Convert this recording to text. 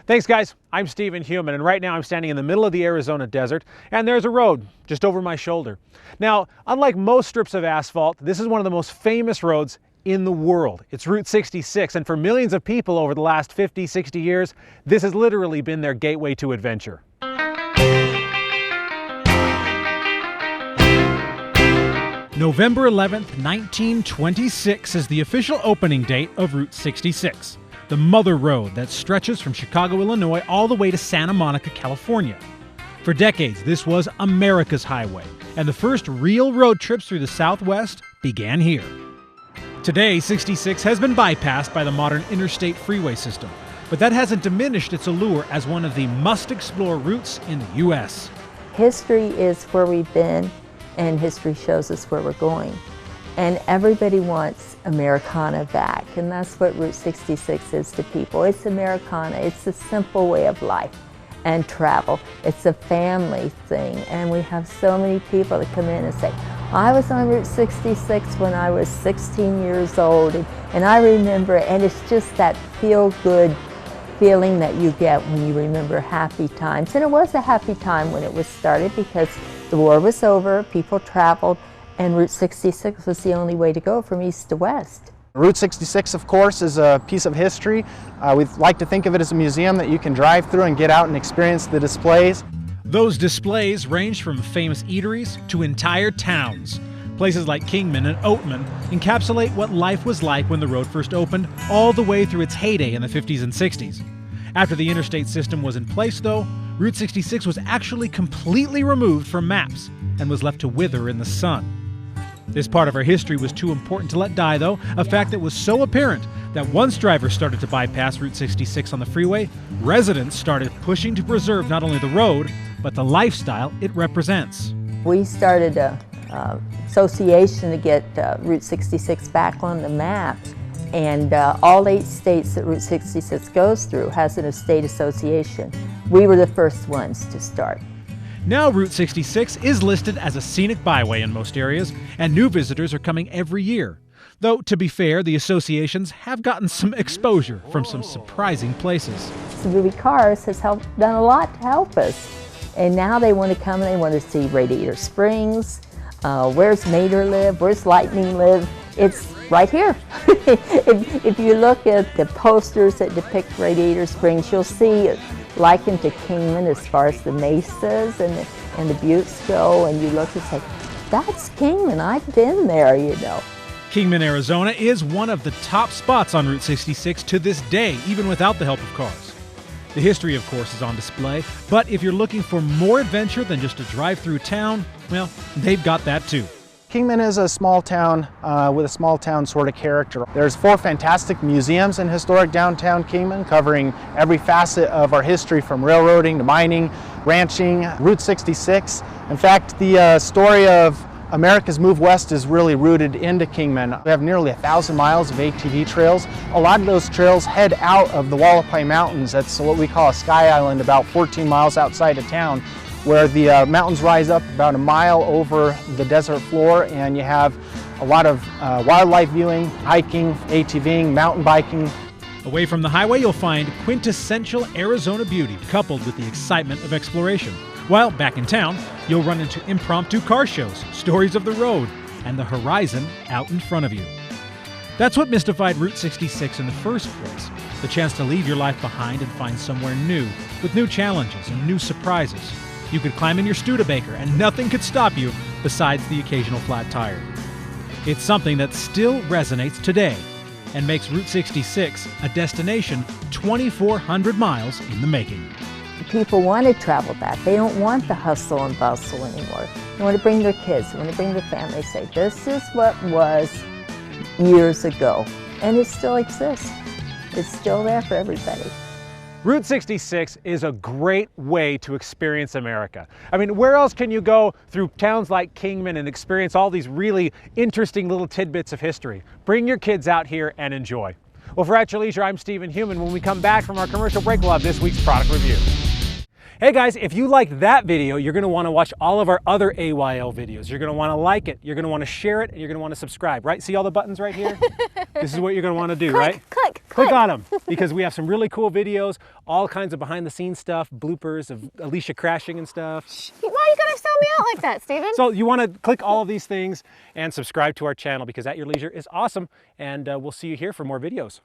Thanks guys, I'm Stephen Human, and right now I'm standing in the middle of the Arizona desert, and there's a road just over my shoulder. Now, unlike most strips of asphalt, this is one of the most famous roads in the world. It's Route 66, and for millions of people over the last 50, 60 years, this has literally been their gateway to adventure. November 11th, 1926 is the official opening date of Route 66. The mother road that stretches from Chicago, Illinois, all the way to Santa Monica, California. For decades, this was America's highway, and the first real road trips through the Southwest began here. Today, 66 has been bypassed by the modern interstate freeway system, but that hasn't diminished its allure as one of the must-explore routes in the U.S. History is where we've been, and history shows us where we're going. And everybody wants Americana back, and that's what Route 66 is to people. It's Americana. It's a simple way of life and travel. It's a family thing, and we have so many people that come in and say, I was on Route 66 when I was 16 years old, and I remember it, and it's just that feel-good feeling that you get when you remember happy times. And it was a happy time when it was started because the war was over, people traveled, and Route 66 was the only way to go from east to west. Route 66, of course, is a piece of history. We like to think of it as a museum that you can drive through and get out and experience the displays. Those displays range from famous eateries to entire towns. Places like Kingman and Oatman encapsulate what life was like when the road first opened, all the way through its heyday in the 50s and 60s. After the interstate system was in place, though, Route 66 was actually completely removed from maps and was left to wither in the sun. This part of our history was too important to let die, though, a fact that was so apparent that once drivers started to bypass Route 66 on the freeway, residents started pushing to preserve not only the road, but the lifestyle it represents. We started an association to get Route 66 back on the map, and all 8 states that Route 66 goes through has an estate association. We were the first ones to start. Now Route 66 is listed as a scenic byway in most areas, and new visitors are coming every year. Though, to be fair, the associations have gotten some exposure from some surprising places. The movie Cars has done a lot to help us. And now they want to come and they want to see Radiator Springs, where's Mater live, where's Lightning live. It's right here. If you look at the posters that depict Radiator Springs, you'll see it likened to Kingman as far as the mesas and the buttes go, and you look and say, that's Kingman, I've been there, you know. Kingman, Arizona is one of the top spots on Route 66 to this day, even without the help of cars. The history, of course, is on display, but if you're looking for more adventure than just a drive-through town, well, they've got that too. Kingman is a small town with a small town sort of character. There's 4 fantastic museums in historic downtown Kingman covering every facet of our history from railroading to mining, ranching, Route 66. In fact, the story of America's move west is really rooted into Kingman. We have nearly 1,000 miles of ATV trails. A lot of those trails head out of the Wallapai Mountains. That's what we call a sky island, about 14 miles outside of town, where the mountains rise up about a mile over the desert floor, and you have a lot of wildlife viewing, hiking, ATVing, mountain biking. Away from the highway, you'll find quintessential Arizona beauty coupled with the excitement of exploration. While back in town, you'll run into impromptu car shows, stories of the road, and the horizon out in front of you. That's what mystified Route 66 in the first place, the chance to leave your life behind and find somewhere new, with new challenges and new surprises. You could climb in your Studebaker and nothing could stop you besides the occasional flat tire. It's something that still resonates today and makes Route 66 a destination 2,400 miles in the making. People want to travel back. They don't want the hustle and bustle anymore. They want to bring their kids, they want to bring their family, say, this is what was years ago. And it still exists. It's still there for everybody. Route 66 is a great way to experience America. I mean, where else can you go through towns like Kingman and experience all these really interesting little tidbits of history? Bring your kids out here and enjoy. Well, for At Your Leisure, I'm Stephen Human. When we come back from our commercial break, we'll have this week's product review. Hey guys, if you liked that video, you're gonna wanna watch all of our other AYL videos. You're gonna wanna like it, you're gonna wanna share it, and you're gonna wanna subscribe, right? See all the buttons right here? This is what you're gonna wanna do, right? Click on them, because we have some really cool videos, all kinds of behind the scenes stuff, bloopers of Alicia crashing and stuff. Why are you gonna sell me out like that, Steven? So you wanna click all of these things and subscribe to our channel, because At Your Leisure is awesome, and we'll see you here for more videos.